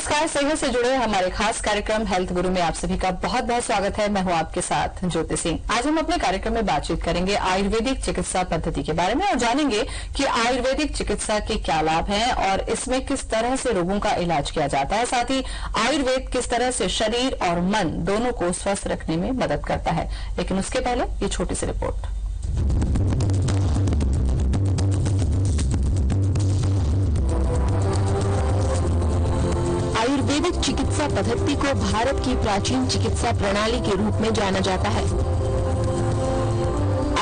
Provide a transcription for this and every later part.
नमस्कार। सेहत से जुड़े हमारे खास कार्यक्रम हेल्थ गुरु में आप सभी का बहुत बहुत स्वागत है। मैं हूं आपके साथ ज्योति सिंह। आज हम अपने कार्यक्रम में बातचीत करेंगे आयुर्वेदिक चिकित्सा पद्धति के बारे में और जानेंगे कि आयुर्वेदिक चिकित्सा के क्या लाभ हैं और इसमें किस तरह से रोगों का इलाज किया जाता है। साथ ही आयुर्वेद किस तरह से शरीर और मन दोनों को स्वस्थ रखने में मदद करता है। लेकिन उसके पहले ये छोटी सी रिपोर्ट। आयुर्वेदिक चिकित्सा पद्धति को भारत की प्राचीन चिकित्सा प्रणाली के रूप में जाना जाता है।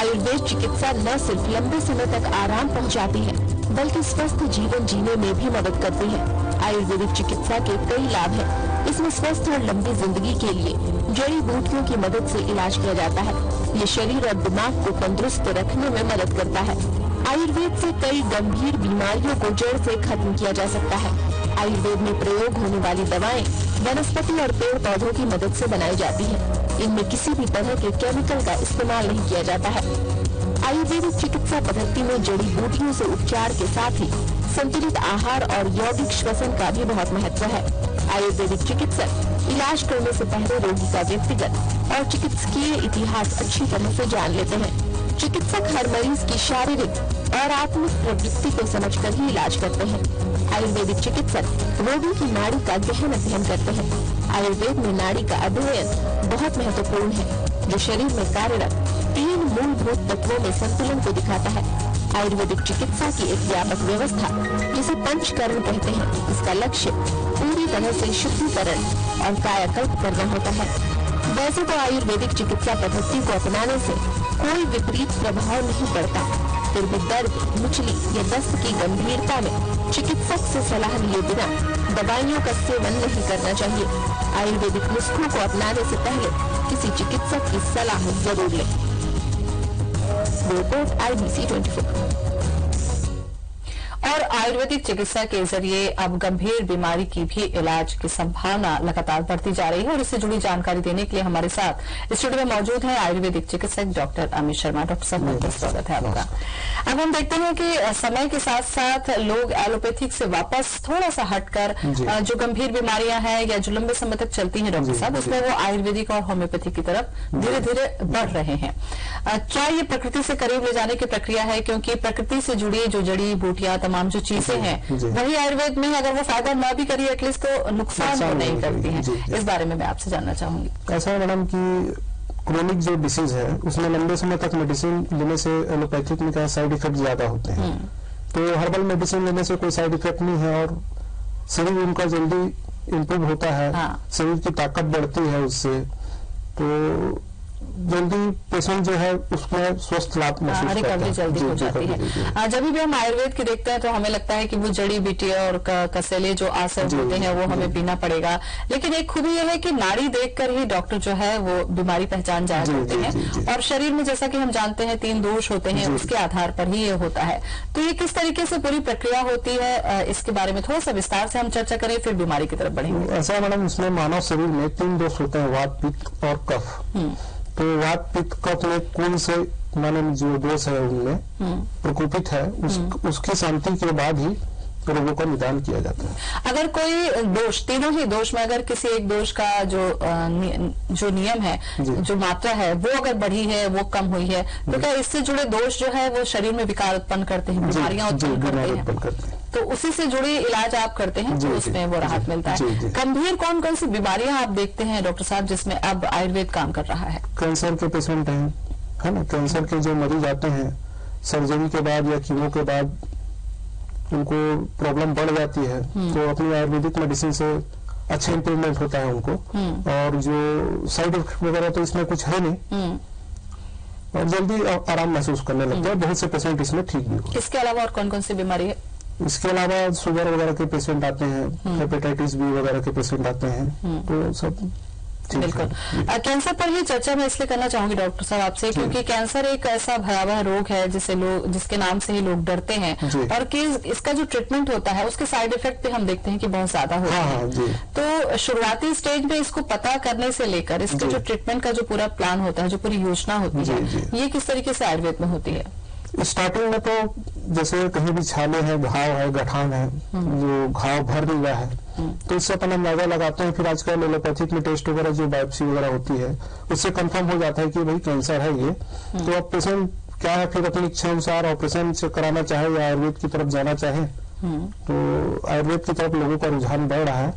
आयुर्वेद चिकित्सा न सिर्फ लंबे समय तक आराम पहुंचाती है, बल्कि स्वस्थ जीवन जीने में भी मदद करती है। आयुर्वेदिक चिकित्सा के कई लाभ हैं। इसमें स्वस्थ और लंबी जिंदगी के लिए जड़ी बूटियों की मदद से इलाज किया जाता है। ये शरीर और दिमाग को तंदुरुस्त रखने में मदद करता है। आयुर्वेद से कई गंभीर बीमारियों को जड़ से खत्म किया जा सकता है। आयुर्वेद में प्रयोग होने वाली दवाएं वनस्पति और पेड़ पौधों की मदद से बनाई जाती हैं। इनमें किसी भी तरह के केमिकल का इस्तेमाल नहीं किया जाता है। आयुर्वेदिक चिकित्सा पद्धति में जड़ी बूटियों से उपचार के साथ ही संतुलित आहार और यौगिक श्वसन का भी बहुत महत्व है। आयुर्वेदिक चिकित्सक इलाज करने से पहले रोगी का व्यक्तिगत और चिकित्सकीय इतिहास अच्छी तरह से जान लेते हैं। चिकित्सक हर मरीज की शारीरिक और आत्मिक प्रवृत्ति को समझकर ही इलाज करते हैं। आयुर्वेदिक चिकित्सक रोगी की नाड़ी का गहन अध्ययन करते हैं। आयुर्वेद में नाड़ी का अध्ययन बहुत महत्वपूर्ण है, जो शरीर में कार्यरत 3 मूलभूत तत्वों में संतुलन को दिखाता है। आयुर्वेदिक चिकित्सा की एक व्यापक व्यवस्था, जिसे पंचकर्म कहते हैं, इसका लक्ष्य पूरी तरह से शुद्धिकरण और कायाकल्प करना होता है। वैसे तो आयुर्वेदिक चिकित्सा पद्धति को अपनाने से कोई विपरीत प्रभाव नहीं पड़ता, फिर भी दर्द, मुचली या दस्त की गंभीरता में चिकित्सक से सलाह लिए बिना दवाइयों का सेवन नहीं करना चाहिए। आयुर्वेदिक नुस्खों को अपनाने से पहले किसी चिकित्सक की सलाह जरूर लें। Report IBC 24। और आयुर्वेदिक चिकित्सा के जरिए अब गंभीर बीमारी की भी इलाज की संभावना लगातार बढ़ती जा रही है और इससे जुड़ी जानकारी देने के लिए हमारे साथ स्टूडियो में मौजूद हैं आयुर्वेदिक चिकित्सक डॉक्टर अमित शर्मा। डॉक्टर साहब, बहुत बहुत स्वागत है आपका। अब हम देखते हैं कि समय के साथ साथ लोग एलोपैथिक से वापस थोड़ा सा हटकर जो गंभीर बीमारियां हैं या जो लंबे समय तक चलती हैं डॉक्टर साहब, उसमें वो आयुर्वेदिक और होम्योपैथिक की तरफ धीरे धीरे बढ़ रहे हैं। क्या ये प्रकृति से करीब ले जाने की प्रक्रिया है? क्योंकि प्रकृति से जुड़ी जो जड़ी बूटियां, तमाम जो चीजें हैं, वही आयुर्वेद में अगर वो फायदा न भी करिए एटलीस्ट तो नुकसान तो नहीं करती हैं। इस बारे में मैं आपसे जानना चाहूंगी। ऐसा है मैडम कि क्रोनिक जो डिसीज है उसमें लंबे समय तक मेडिसिन लेने से एलोपैथिक में क्या साइड इफेक्ट ज्यादा होते हैं। तो हर्बल मेडिसिन लेने से कोई साइड इफेक्ट नहीं है और शरीर उनका जल्दी इम्प्रूव होता है। शरीर की ताकत बढ़ती है उससे, तो जल्दी पेशेंट जो है उसमें स्वस्थ लाभ महसूस करता है, जल्दी हो जाती है। जब भी हम आयुर्वेद की देखते हैं तो हमें लगता है कि वो जड़ी बूटियां और कसेले जो आसन होते हैं वो हमें पीना पड़ेगा, लेकिन एक खूबी यह है कि नाड़ी देखकर ही डॉक्टर जो है वो बीमारी पहचान जाया करते हैं और शरीर में जैसा कि हम जानते हैं 3 दोष होते हैं, उसके आधार पर ही ये होता है। तो ये किस तरीके से पूरी प्रक्रिया होती है, इसके बारे में थोड़ा सा विस्तार से हम चर्चा करें, फिर बीमारी की तरफ बढ़ेंगे। ऐसा है मैडम, इसमें मानव शरीर में 3 दोष होते हैं, वात, पित्त और कफ। तो वात, पित्त, कफ में कौन से माने जो दोष है उनमें प्रकोपित है, उसकी शांति के बाद ही रोगों का निदान किया जाता है। अगर कोई दोष, तीनों ही दोष में अगर किसी एक दोष का जो नियम है, जो मात्रा है, वो अगर बढ़ी है, वो कम हुई है, तो क्या इससे जुड़े दोष जो है वो शरीर में विकार उत्पन्न करते हैं, बीमारियां उत्पन्न करते हैं? तो उसी से जुड़ी इलाज आप करते हैं, तो उसमें वो राहत मिलता है। गंभीर कौन कौन सी बीमारियां आप देखते हैं डॉक्टर साहब जिसमें अब आयुर्वेद काम कर रहा है? कैंसर के पेशेंट हैं, है ना, कैंसर के जो मरीज आते हैं सर्जरी के बाद या कीमो के बाद उनको प्रॉब्लम बढ़ जाती है, तो अपनी आयुर्वेदिक मेडिसिन से अच्छा इम्प्रूवमेंट होता है उनको। और जो साइड इफेक्ट वगैरह तो इसमें कुछ है नहीं और जल्दी आराम महसूस करने लगता है। बहुत से पेशेंट इसमें ठीक भी हो। इसके अलावा और कौन कौन सी बीमारी है? इसके अलावा शुगर वगैरह के पेशेंट आते हैं, हेपेटाइटिस बी वगैरह के पेशेंट आते हैं, तो सब बिल्कुल। कैंसर पर ही चर्चा मैं इसलिए करना चाहूंगी डॉक्टर साहब आपसे, क्योंकि कैंसर एक ऐसा भयावह रोग है जिसके नाम से ही लोग डरते हैं और कि इसका जो ट्रीटमेंट होता है उसके साइड इफेक्ट भी हम देखते हैं कि बहुत ज्यादा होते हैं। तो शुरुआती स्टेज में इसको पता करने से लेकर इसके जो ट्रीटमेंट का जो पूरा प्लान होता है, जो पूरी योजना होती है, ये किस तरीके से आयुर्वेद में होती है? स्टार्टिंग में तो जैसे कहीं भी छाले हैं, घाव है, गठान है, जो घाव भर नहीं हुआ है, तो इससे अपन अंदाजा लगाते हैं। फिर आजकल एलोपैथिक में टेस्ट वगैरह जो बायोप्सी वगैरह होती है, उससे कंफर्म हो जाता है कि भाई कैंसर है ये। तो अब पेशेंट क्या है, फिर अपनी इच्छा अनुसार ऑपरेशन से कराना चाहे या आयुर्वेद की तरफ जाना चाहे, तो आयुर्वेद की तरफ लोगों का रुझान बढ़ रहा है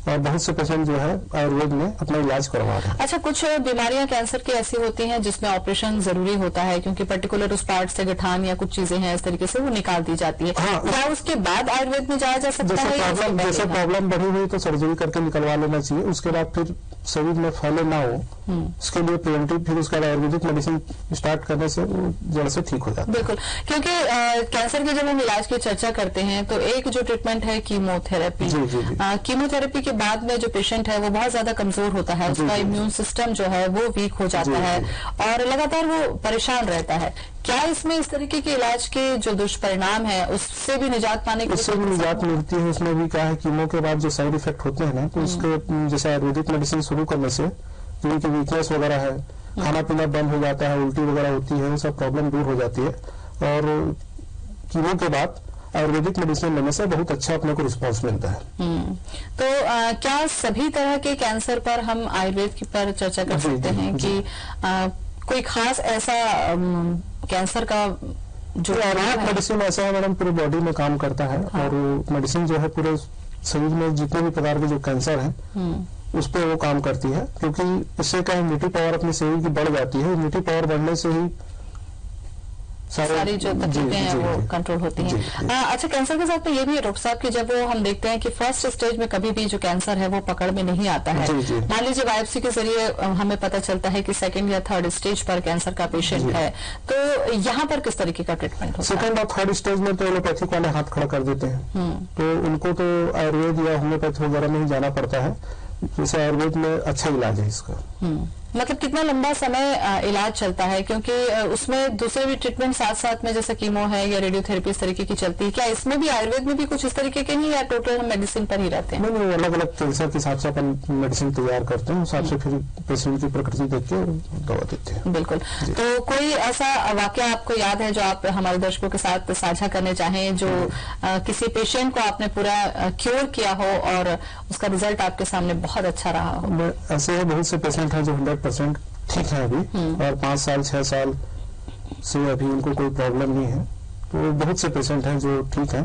और बहुत से पेशेंट जो है आयुर्वेद में अपना इलाज करवा रहे हैं। अच्छा, कुछ बीमारियां कैंसर की ऐसी होती हैं जिसमें ऑपरेशन जरूरी होता है, क्योंकि पर्टिकुलर उस पार्ट से गठान या कुछ चीजें हैं इस तरीके से वो निकाल दी जाती है। हाँ, क्या उसके बाद आयुर्वेद में जाया जा सकता है? जैसे प्रॉब्लम बढ़ी हुई तो सर्जरी करके निकलवा लेना चाहिए, उसके बाद फिर शरीर में फैले ना हो, उसके लिए प्रिवेंटिव फिर उसका आयुर्वेदिक मेडिसिन स्टार्ट करने से वो जड़ से ठीक हो जाता है। बिल्कुल, क्योंकि कैंसर के जब हम इलाज की चर्चा करते हैं तो एक जो ट्रीटमेंट है कीमोथेरेपी। कीमोथेरेपी के बाद में जो पेशेंट है वो बहुत ज्यादा कमजोर होता है, उसका इम्यून सिस्टम जो है वो वीक हो जाता है और लगातार वो परेशान रहता है। क्या इसमें इस तरीके के इलाज के जो दुष्परिणाम है उससे भी निजात पाने की उससे भी निजात मिलती है? उसमें भी क्या है, कीमो के बाद जो साइड इफेक्ट होते हैं ना, तो उसके जैसे आयुर्वेदिक मेडिसिन शुरू करने से जो उनकी वीकनेस वगैरह है, खाना पीना बंद हो जाता है, उल्टी वगैरह होती है, वो सब प्रॉब्लम दूर हो जाती है। और कीमो के बाद आयुर्वेदिक मेडिसिन लेने से बहुत अच्छा अपने को रिस्पांस मिलता है। तो क्या सभी तरह के कैंसर पर हम आयुर्वेद की पर चर्चा कर सकते हैं कि कोई खास ऐसा कैंसर का जो आयुर्वेदिक मेडिसिन ऐसा है मैडम, पूरी बॉडी में काम करता है। हाँ। और मेडिसिन जो है पूरे शरीर में जितने भी प्रकार के जो कैंसर हैं उस पर वो काम करती है, क्योंकि इससे क्या इम्यूनिटी पावर अपने शरीर की बढ़ जाती है। इम्यूनिटी पावर बढ़ने से ही सारी जो तकलीफें हैं वो कंट्रोल होती हैं। अच्छा, कैंसर के साथ में ये भी है डॉक्टर साहब कि जब वो हम देखते हैं कि फर्स्ट स्टेज में कभी भी जो कैंसर है वो पकड़ में नहीं आता है, मान लीजिए बायोप्सी के जरिए हमें पता चलता है कि सेकंड या थर्ड स्टेज पर कैंसर का पेशेंट है, तो यहाँ पर किस तरीके का ट्रीटमेंट होता है? सेकंड और थर्ड स्टेज में तो एलोपैथिक वाले हाथ खड़ा कर देते हैं, तो उनको तो आयुर्वेद या होम्योपैथी वगैरह में ही जाना पड़ता है। जैसे आयुर्वेद में अच्छा इलाज है इसका। मतलब कितना लंबा समय इलाज चलता है, क्योंकि उसमें दूसरे भी ट्रीटमेंट साथ साथ में जैसे कीमो है या रेडियोथेरेपी इस तरीके की चलती है, क्या इसमें भी आयुर्वेद में भी कुछ इस तरीके के ही या टोटल हम मेडिसिन पर ही रहते हैं? नहीं, अलग अलग कैंसर के हिसाब से अपन मेडिसिन तैयार करते हैं, उस हिसाब से फिर पेशेंट की प्रकृति देख के दवा देते हैं। बिल्कुल। तो कोई ऐसा वाकया आपको याद है जो आप हमारे दर्शकों के साथ साझा करने चाहें, जो किसी पेशेंट को आपने पूरा क्योर किया हो और उसका रिजल्ट आपके सामने बहुत अच्छा रहा हो? ऐसे बहुत से पेशेंट हैं जो 100% ठीक है अभी, और 5 साल 6 साल से अभी उनको कोई प्रॉब्लम नहीं है। तो बहुत से पेशेंट हैं जो ठीक हैं,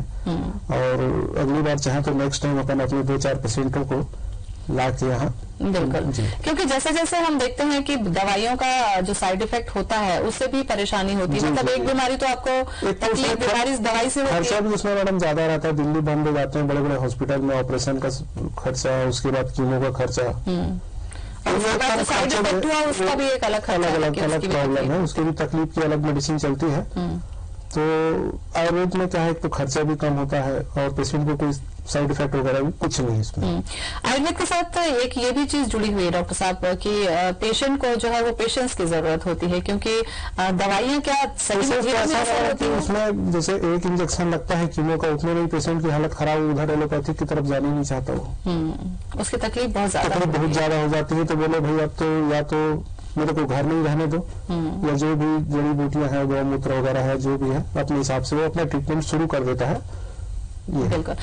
और अगली बार चाहे तो नेक्स्ट टाइम अपन अपने 2-4 पेशेंटों को ला के यहाँ। बिल्कुल, क्योंकि जैसे जैसे हम देखते हैं कि दवाइयों का जो साइड इफेक्ट होता है उससे भी परेशानी होती है। मतलब एक बीमारी तो आपको तकलीफ बीमारी दवाई से होती है, खर्चा भी उसमें मैडम ज्यादा रहता है। दिल्ली बॉम्बे जाते हैं बड़े बड़े हॉस्पिटल में, ऑपरेशन का खर्चा, उसके बाद कीमो का खर्चा, साइड इफेक्ट हुआ उसका भी एक अलग प्रॉब्लम है, उसकी भी तकलीफ की अलग मेडिसिन चलती है। तो आयुर्वेद में क्या है, तो खर्चा भी कम होता है और पेशेंट को कोई साइड इफेक्ट वगैरह भी कुछ नहीं है इसमें। आयुर्वेद के साथ एक ये भी चीज जुड़ी हुई है डॉक्टर साहब कि पेशेंट को जो है वो पेशेंस की जरूरत होती है, क्योंकि दवाइयां क्या सही होती है उसमें जैसे एक इंजेक्शन लगता है कीमो का, उतने में पेशेंट की हालत खराब, उधर एलोपैथिक की तरफ जाने नहीं चाहता वो, उसकी तकलीफ बहुत ज्यादा हो जाती है। तो बोले भाई अब तो या तो मेरे को घर नहीं रहने दो, या जो भी जड़ी बूटियां हैं, गौमूत्र वगैरह है, जो भी है अपने हिसाब से वो अपना ट्रीटमेंट शुरू कर देता है। बिल्कुल।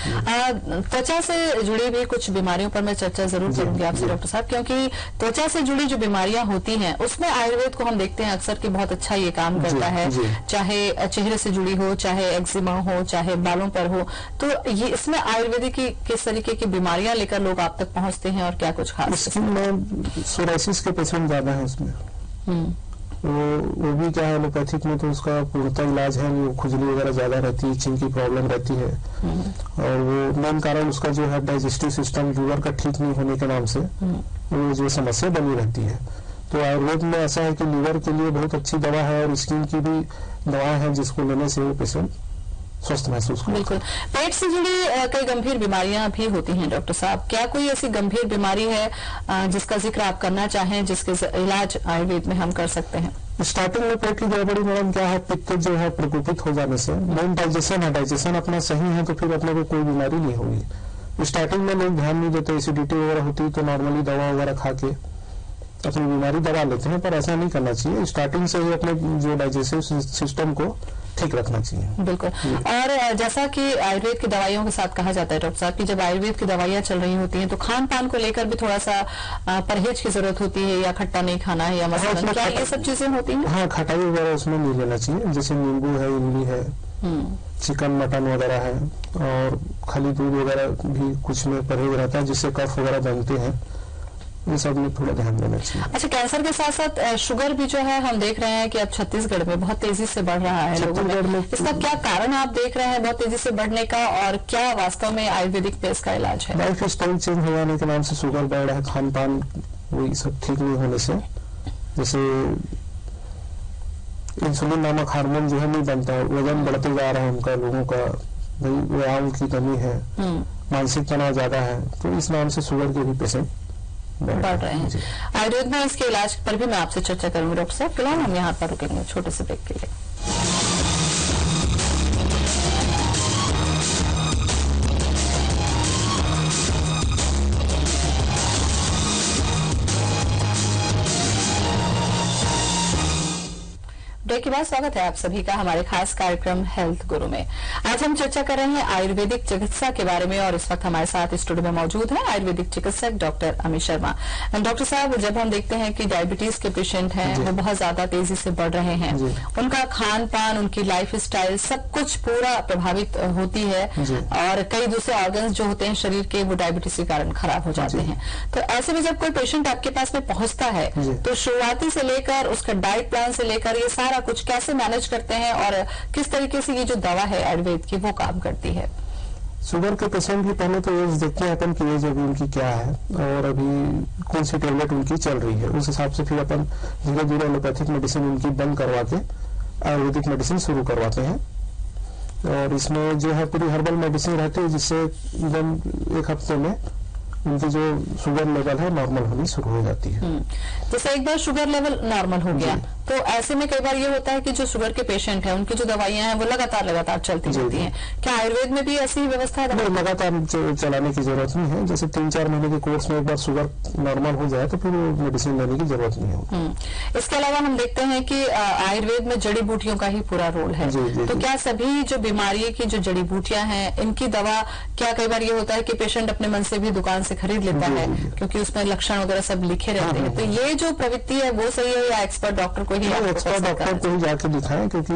त्वचा से जुड़ी भी कुछ बीमारियों पर मैं चर्चा जरूर करूंगी आपसे डॉक्टर साहब, क्योंकि त्वचा से जुड़ी जो बीमारियां होती हैं उसमें आयुर्वेद को हम देखते हैं अक्सर कि बहुत अच्छा ये काम करता है, चाहे चेहरे से जुड़ी हो, चाहे एक्जिमा हो, चाहे बालों पर हो। तो ये इसमें आयुर्वेदिक की किस तरीके की बीमारियां लेकर लोग आप तक पहुंचते हैं और क्या कुछ खास? सोराइसिस के पेशेंट ज्यादा है उसमें, वो भी क्या है एलोपैथिक में तो उसका पूर्णतः इलाज है, वो खुजली वगैरह ज्यादा रहती है, छिन की प्रॉब्लम रहती है, और वो मेन कारण उसका जो है डाइजेस्टिव सिस्टम लीवर का ठीक नहीं होने के नाम से वो जो समस्या बनी रहती है। तो आयुर्वेद में ऐसा है कि लीवर के लिए बहुत अच्छी दवा है और स्किन की भी दवाएं हैं जिसको लेने से वो पेशेंट स्वस्थ महसूस करते हैं। बिल्कुल। पेट से जुड़ी कई गंभीर बीमारियां भी होती हैं डॉक्टर साहब, क्या कोई ऐसी गंभीर बीमारी है जिसका जिक्र आप करना चाहें, जिसके इलाज आयुर्वेद में हम कर सकते हैं? स्टार्टिंग में पेट की गड़बड़ी मैडम क्या है, पित्त जो है प्रकोपित हो जाने से, मेन डाइजेशन है, डाइजेशन अपना सही है तो फिर अपने को कोई बीमारी नहीं होगी। स्टार्टिंग में लोग ध्यान नहीं देते, एसिडिटी वगैरह होती है तो नॉर्मली दवा वगैरह खा के अपनी बीमारी दबा लेते हैं, पर ऐसा नहीं करना चाहिए। स्टार्टिंग से ही अपने जो डाइजेस्टिव सिस्टम को ठीक रखना चाहिए। बिल्कुल। और जैसा कि आयुर्वेद की दवाइयों के साथ कहा जाता है डॉक्टर साहब कि जब आयुर्वेद की दवाइयां चल रही होती हैं तो खान पान को लेकर भी थोड़ा सा परहेज की जरूरत होती है, या खट्टा नहीं खाना है, या मसाला, क्या ये सब चीजें होती हैं? हाँ, खटाई वगैरह उसमें नहीं लेना चाहिए, जैसे नींबू है, इमली है, चिकन मटन वगैरह है, और खाली दूध वगैरह भी कुछ में परहेज रहता है जिससे कफ वगैरह बनते हैं, ये सब में थोड़ा ध्यान देना चाहिए। अच्छा, कैंसर के साथ साथ शुगर भी जो है हम देख रहे हैं कि अब छत्तीसगढ़ में बहुत तेजी से बढ़ रहा है लोगों में। इसका क्या कारण आप देख रहे हैं बहुत तेजी से बढ़ने का, और क्या वास्तव में आयुर्वेदिक पे इसका इलाज है? लाइफ स्टाइल चेंज हो जाने के नाम से शुगर बढ़ रहा है, खान पान वही सब ठीक नहीं होने से, जैसे इंसुलिन नामक हार्मोन जो है नहीं बनता, वजन बढ़ते जा रहा है उनका, लोगों का व्यायाम की कमी है, मानसिक तनाव ज्यादा है, तो इस नाम से शुगर के भी पेशेंट बढ़ रहे हैं। आयुर्वेद में इसके इलाज पर भी मैं आपसे चर्चा करूंगी डॉक्टर साहब। फिलहाल हम यहाँ पर रुकेंगे छोटे से ब्रेक के लिए। ब्रेक के बाद स्वागत है आप सभी का हमारे खास कार्यक्रम हेल्थ गुरु में। आज हम चर्चा कर रहे हैं आयुर्वेदिक चिकित्सा के बारे में, और इस वक्त हमारे साथ स्टूडियो में मौजूद है आयुर्वेदिक चिकित्सक डॉक्टर अमित शर्मा। डॉक्टर साहब, जब हम देखते हैं कि डायबिटीज के पेशेंट हैं वो बहुत ज्यादा तेजी से बढ़ रहे हैं, उनका खान पान, उनकी लाइफ स्टाइल सब कुछ पूरा प्रभावित होती है, और कई दूसरे ऑर्गन्स जो होते हैं शरीर के वो डायबिटीज के कारण खराब हो जाते हैं। तो ऐसे में जब कोई पेशेंट आपके पास में पहुंचता है तो शुरुआती से लेकर उसका डाइट प्लान से लेकर ये सारा कुछ कैसे मैनेज करते हैं, और किस तरीके से ये जो दवा है आयुर्वेद की वो काम करती है? शुगर के पेशेंट की पहले तो एज देखते हैं अपन की एज अभी उनकी क्या है, और अभी कौन सी टेबलेट उनकी चल रही है, उस हिसाब से फिर अपन धीरे धीरे एलोपैथिक मेडिसिन उनकी बंद करवा के आयुर्वेदिक मेडिसिन शुरू करवाते हैं। और इसमें जो है पूरी हर्बल मेडिसिन रहती है, जिससे एकदम एक हफ्ते में उनकी जो शुगर लेवल है नॉर्मल होनी शुरू हो जाती है। जैसे एक बार शुगर लेवल नॉर्मल हो गया तो ऐसे में कई बार ये होता है कि जो शुगर के पेशेंट हैं उनकी जो दवाइयां हैं वो लगातार चलती रहती हैं। क्या आयुर्वेद में भी ऐसी व्यवस्था है? नहीं, लगातार चलाने की जरूरत नहीं है। जैसे 3-4 महीने के कोर्स में एक बार शुगर नॉर्मल हो जाए तो फिर मेडिसिन लेने की जरूरत नहीं होगी। इसके अलावा हम देखते हैं कि आयुर्वेद में जड़ी बूटियों का ही पूरा रोल है। तो क्या सभी जो बीमारी की जो जड़ी बूटियां हैं इनकी दवा, क्या कई बार ये होता है कि पेशेंट अपने मन से भी दुकान से खरीद लेता है क्योंकि उसमें लक्षण वगैरह सब लिखे रहते हैं, तो ये जो प्रवृत्ति है वो सही है या एक्सपर्ट डॉक्टर को ही? एक्सपर्ट डॉक्टर को ही जाके दिखाएं, क्योंकि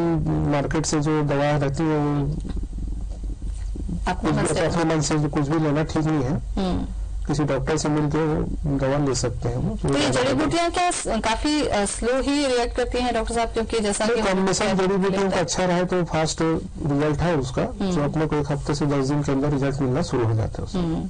मार्केट से जो दवा रहती है अपने मन से कुछ भी लेना ठीक नहीं है। किसी डॉक्टर से मिलकर दवा ले सकते हैं। तो ये जड़ी बूटियां क्या काफी स्लो ही रिएक्ट करती हैं डॉक्टर साहब? क्योंकि जैसा कि कॉम्बिनेशन जड़ी बूटियों का अच्छा रहे तो फास्ट रिजल्ट है उसका, जो अपने को 1 हफ्ते से 10 दिन के अंदर रिजल्ट मिलना शुरू हो जाता है उसमें।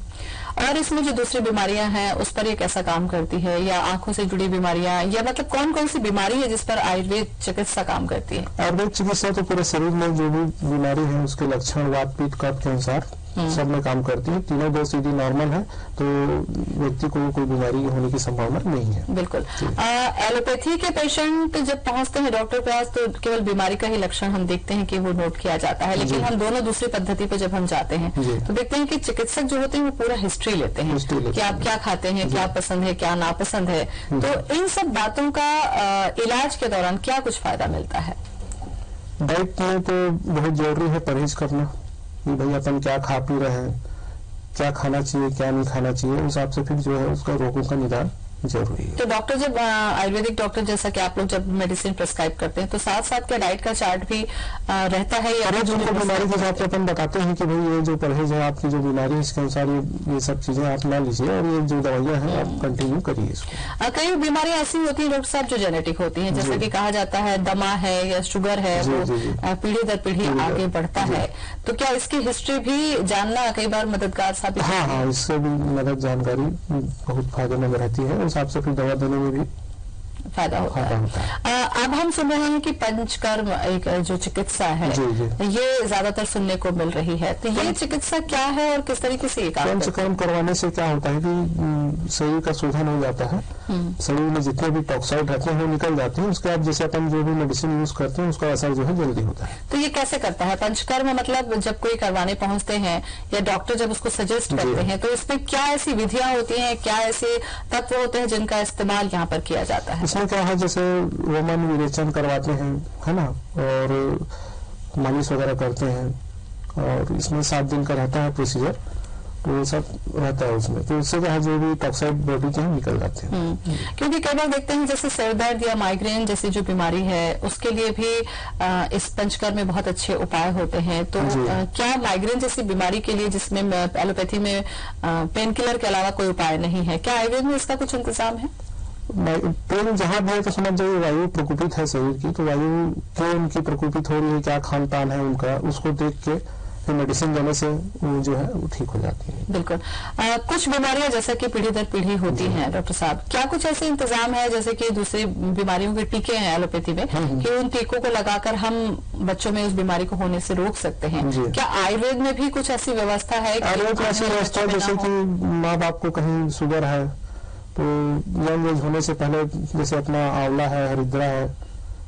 और इसमें जो दूसरी बीमारियां हैं उस पर ये कैसा काम करती है, या आंखों से जुड़ी बीमारियां, या मतलब कौन कौन सी बीमारी है जिस पर आयुर्वेद चिकित्सा काम करती है? आयुर्वेद चिकित्सा तो पूरे शरीर में जो भी बीमारी है उसके लक्षण वात पित्त कफ के अनुसार सब में काम करती है। तीनों डोज यदि नॉर्मल है तो व्यक्ति को कोई बीमारी होने की संभावना नहीं है। बिल्कुल। एलोपैथी के पेशेंट जब पहुंचते हैं डॉक्टर के पास तो केवल बीमारी का ही लक्षण हम देखते हैं कि वो नोट किया जाता है, लेकिन हम दोनों दूसरी पद्धति पे जब हम जाते हैं तो देखते हैं कि चिकित्सक जो होते हैं वो पूरा हिस्ट्री लेते हैं कि आप क्या खाते हैं, क्या पसंद है, क्या नापसंद है। तो इन सब बातों का इलाज के दौरान क्या कुछ फायदा मिलता है? डाइट में तो बहुत जरूरी है परहेज करना, कि भाई अपन क्या खा पी रहे हैं, क्या खाना चाहिए क्या नहीं खाना चाहिए, उस हिसाब से फिर जो है उसका रोगों का निदान जरूरी है। तो डॉक्टर जब आयुर्वेदिक डॉक्टर जैसा कि आप लोग जब मेडिसिन प्रिस्क्राइब करते हैं तो साथ साथ क्या डाइट का चार्ट भी रहता है? या जो बीमारी के हिसाब से अपन बताते हैं कि भाई ये जो परहेज है आपकी जो बीमारी है इसके अनुसार ये सब चीजें आप ना लीजिए, और ये जो दवाइयां हैं आप कंटिन्यू करिए इसको। कई बीमारियां ऐसी होती है डॉक्टर साहब जो जेनेटिक होती हैं, जैसे कि कहा जाता है दमा है या शुगर है, वो पीढ़ी दर पीढ़ी आगे बढ़ता है, तो क्या इसकी हिस्ट्री भी जानना कई बार मददगार साबित? हाँ, इससे भी मदद जानकारी बहुत फायदेमंद रहती है, उस हिसाब से फिर दवा देने में भी फायदा होता है। अब हम सुन रहे हैं कि पंचकर्म एक जो चिकित्सा है ये ज्यादातर सुनने को मिल रही है, तो ये चिकित्सा क्या है और किस तरीके से ये काम? पंचकर्म करवाने से क्या होता है कि शरीर का शोधन हो जाता है, शरीर में जितने भी टॉक्साइड रहते हैं वो निकल जाते हैं, उसके बाद जैसे अपन जो भी मेडिसिन यूज करते हैं उसका असर जो है जल्दी होता है। तो ये कैसे करता है पंचकर्म? मतलब जब कोई करवाने पहुंचते हैं या डॉक्टर जब उसको सजेस्ट करते हैं तो इसमें क्या ऐसी विधियां होती हैं, क्या ऐसे तत्व होते हैं जिनका इस्तेमाल यहाँ पर किया जाता है? इसमें क्या है, जैसे रोमन विरेचन करवाते हैं, है ना, और मालिश वगैरह करते हैं, और इसमें 7 दिन का रहता है प्रोसीजर, तो वो सब रहता है उसमें, तो उससे क्या जो भी टॉक्साइड बॉडी के हैं निकल जाते हैं। क्योंकि कई बार देखते हैं जैसे सिर दर्द या माइग्रेन जैसी जो बीमारी है उसके लिए भी इस पंचकर्म में बहुत अच्छे उपाय होते हैं, तो क्या माइग्रेन जैसी बीमारी के लिए जिसमें एलोपैथी में पेन किलर के अलावा कोई उपाय नहीं है, क्या आयुर्वेद में इसका कुछ इंतजाम है? पेन जहाँ भी है तो समझ जाइए वायु प्रकोपित है शरीर की, तो वायु क्यों उनकी प्रकोपित हो रही है, क्या खान पान है उनका, उसको देख के फिर मेडिसिन देने से वो जो है वो ठीक हो जाती है। बिल्कुल। कुछ बीमारियां जैसे कि पीढ़ी दर पीढ़ी होती हैं डॉक्टर साहब, क्या कुछ ऐसे इंतजाम है जैसे कि दूसरी बीमारियों के टीके हैं एलोपैथी में कि उन टीकों को लगाकर हम बच्चों में उस बीमारी को होने से रोक सकते हैं? क्या आयुर्वेद में भी कुछ ऐसी व्यवस्था है? आयुर्वेद में ऐसी व्यवस्था जैसे कि माँ बाप को कहीं शुगर है तो यंग एज होने से पहले जैसे अपना आंवला है, हरिद्रा है,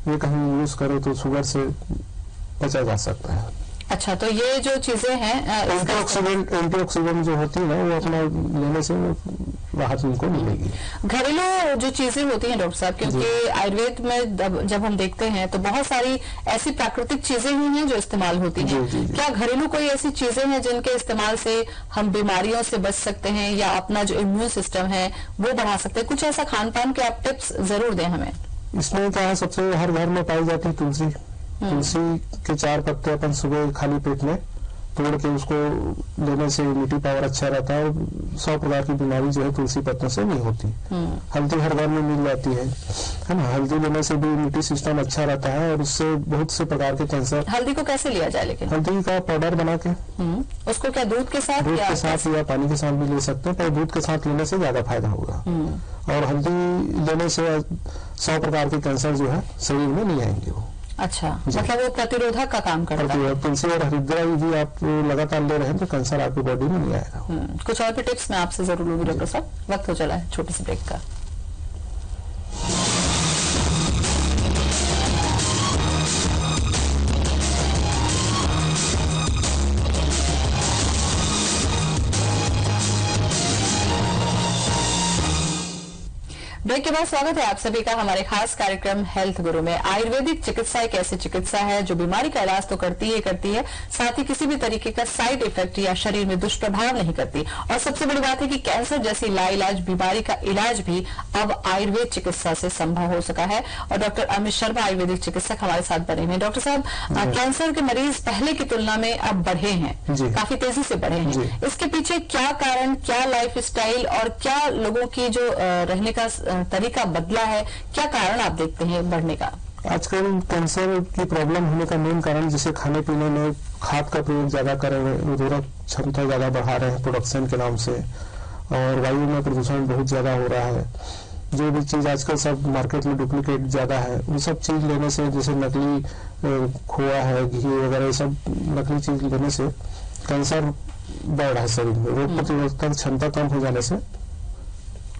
ये कहीं यूज करो तो शुगर से बचा जा सकता है। अच्छा, तो ये जो चीजें हैं एंटीऑक्सीडेंट जो होती है ना, वो अपना लेने से राहत उनको मिलेगी। घरेलू जो चीजें होती हैं डॉक्टर साहब, क्योंकि आयुर्वेद में जब हम देखते हैं तो बहुत सारी ऐसी प्राकृतिक चीजें ही हैं जो इस्तेमाल होती हैं। क्या घरेलू कोई ऐसी चीजें हैं जिनके इस्तेमाल से हम बीमारियों से बच सकते हैं या अपना जो इम्यून सिस्टम है वो बढ़ा सकते हैं? कुछ ऐसा खान पान के आप टिप्स जरूर दें हमें। इसमें क्या है, सबसे हर घर में पाई जाती है तुलसी। तुलसी के 4 पत्ते अपन सुबह खाली पेट में तोड़ के उसको लेने से इम्यूनिटी पावर अच्छा रहता है, और 100 प्रकार की बीमारी जो है तुलसी पत्तों से नहीं होती। हल्दी हर घर में मिल जाती है ना, हल्दी लेने से भी इम्यूनिटी सिस्टम अच्छा रहता है, और उससे बहुत से प्रकार के कैंसर। हल्दी को कैसे लिया जाए? लेकिन हल्दी का पाउडर बना के उसको क्या दूध के साथ या पानी के साथ भी ले सकते हैं, पर दूध के साथ लेने से ज्यादा फायदा होगा। और हल्दी लेने से 100 प्रकार के कैंसर जो है शरीर में नहीं आएंगे वो। अच्छा, मतलब वो प्रतिरोधक का काम करता है। तुलसी और हरिद्रा भी आप लगातार ले रहे हैं तो कैंसर आपकी बॉडी में नहीं आएगा। कुछ और भी टिप्स मैं आपसे जरूर लूंगी डॉक्टर साहब। वक्त हो चला है छोटे से ब्रेक का। ब्रेक के बाद स्वागत है आप सभी का हमारे खास कार्यक्रम हेल्थ गुरु में। आयुर्वेदिक चिकित्सा एक ऐसी चिकित्सा है जो बीमारी का इलाज तो करती है, साथ ही किसी भी तरीके का साइड इफेक्ट या शरीर में दुष्प्रभाव नहीं करती। और सबसे बड़ी बात है कि कैंसर जैसी लाइलाज बीमारी का इलाज भी अब आयुर्वेद चिकित्सा से संभव हो सका है। और डॉक्टर अमित शर्मा आयुर्वेदिक चिकित्सक हमारे साथ बने हैं। डॉक्टर साहब, कैंसर के मरीज पहले की तुलना में अब बढ़े हैं, काफी तेजी से बढ़े हैं। इसके पीछे क्या कारण, क्या लाइफ स्टाइल और क्या लोगों की जो रहने का तरीका बदला है, क्या कारण आप देखते हैं बढ़ने का? आजकल कैंसर की प्रॉब्लम होने का मेन कारण जैसे खाने पीने में खाद का प्रयोग ज्यादा कर रहे हैं, उर्वरक क्षमता ज्यादा बढ़ा रहे हैं प्रोडक्शन के नाम से, और वायु में प्रदूषण बहुत ज्यादा हो रहा है। जो भी चीज आजकल सब मार्केट में डुप्लीकेट ज्यादा है, उन सब चीज लेने से, जैसे नकली खोआ है, घी वगैरह, सब नकली चीज लेने से कैंसर बढ़ रहा है शरीर में। रोग प्रतिरोधक क्षमता कम हो जाने से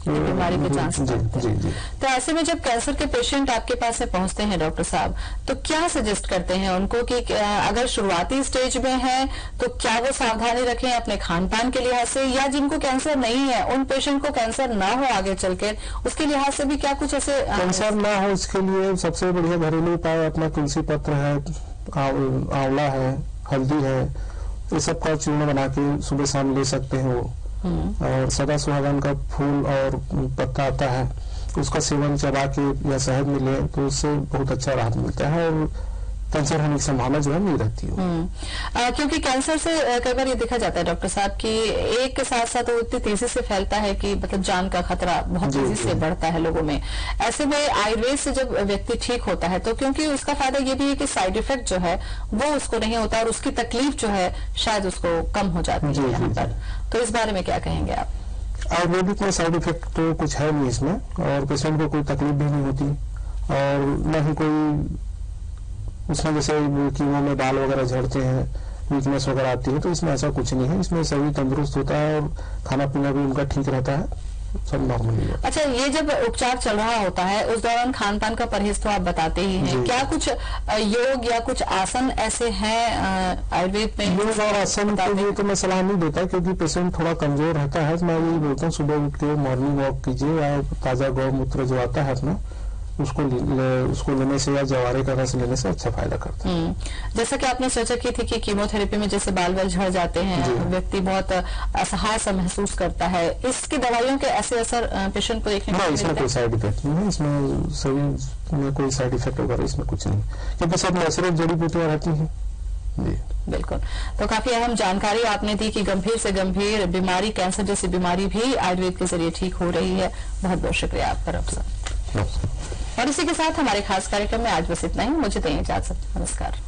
बीमारी के चांस बढ़ते हैं। तो ऐसे में जब कैंसर के पेशेंट आपके पास से पहुंचते हैं डॉक्टर साहब, तो क्या सजेस्ट करते हैं उनको कि अगर शुरुआती स्टेज में है तो क्या वो सावधानी रखें अपने खान पान के लिहाज से, या जिनको कैंसर नहीं है उन पेशेंट को कैंसर ना हो आगे चलकर उसके लिहाज से भी क्या कुछ ऐसे कैंसर ना हो इसके लिए सबसे बढ़िया घरेलू उपाय अपना तुलसी पत्र है, आंवला है, हल्दी है, ये सब का चूर्ण बना के सुबह शाम ले सकते हैं वो। और सदा सुहागन का फूल और पत्ता आता है, उसका सेवन चबा के या शहद में ले तो उससे बहुत अच्छा राहत मिलता है, और कैंसर होने की संभावना जो है नहीं रहती है। क्योंकि कैंसर से कई बार ये देखा जाता है डॉक्टर साहब कि एक के साथ साथ वो इतनी तेजी से फैलता है कि मतलब जान का खतरा बहुत तेजी से बढ़ता है लोगों में। ऐसे में आयुर्वेद से जब व्यक्ति ठीक होता है तो क्योंकि उसका फायदा ये भी है कि साइड इफेक्ट जो है वो उसको नहीं होता, और उसकी तकलीफ जो है शायद उसको कम हो जाती है यहाँ पर। तो इस बारे में क्या कहेंगे आप? आयुर्वेदिक में साइड इफेक्ट तो कुछ है नहीं इसमें, और पेशेंट को कोई तकलीफ भी नहीं होती, और न ही कोई उसमें जैसे कीमो में बाल वगैरह झड़ते हैं, वीकनेस वगैरह आती है, तो इसमें ऐसा कुछ नहीं है। इसमें सभी तंदुरुस्त होता है और खाना पीना भी उनका ठीक रहता है, सब नॉर्मली है। अच्छा, ये जब उपचार चल रहा होता है उस दौरान खान पान का परहेज तो आप बताते ही हैं, क्या कुछ योग या कुछ आसन ऐसे हैं आयुर्वेद में? योग और आसन के लिए तो मैं सलाह नहीं देता, क्योंकि पेशेंट थोड़ा कमजोर रहता है। मैं यही बोलता हूँ सुबह उठ के मॉर्निंग वॉक कीजिए, या ताजा गौमूत्र जो आता है अपना उसको लेने से या जवारे का रस लेने से अच्छा फायदा करता है। जैसा कि आपने चर्चा की थी कि कीमोथेरेपी में जैसे बाल बाल झड़ जाते हैं, व्यक्ति बहुत असहाय सा महसूस करता है, इसकी दवाइयों के ऐसे असर पेशेंट को देखने को मिलते हैं? इसमें कोई साइड इफेक्ट नहीं है, इसमें सभी में कोई साइड इफेक्ट वगैरह इसमें कुछ नहीं, क्योंकि सब नेचुरल जड़ी बूटियां रहती हैं। जी बिल्कुल। तो काफी अहम जानकारी आपने दी कि गंभीर से गंभीर बीमारी, कैंसर जैसी बीमारी भी आयुर्वेद के जरिए ठीक हो रही है। बहुत बहुत शुक्रिया आपका डॉक्टर साहब। और इसी के साथ हमारे खास कार्यक्रम में आज बस इतना ही। मुझे दें इजाजत। नमस्कार।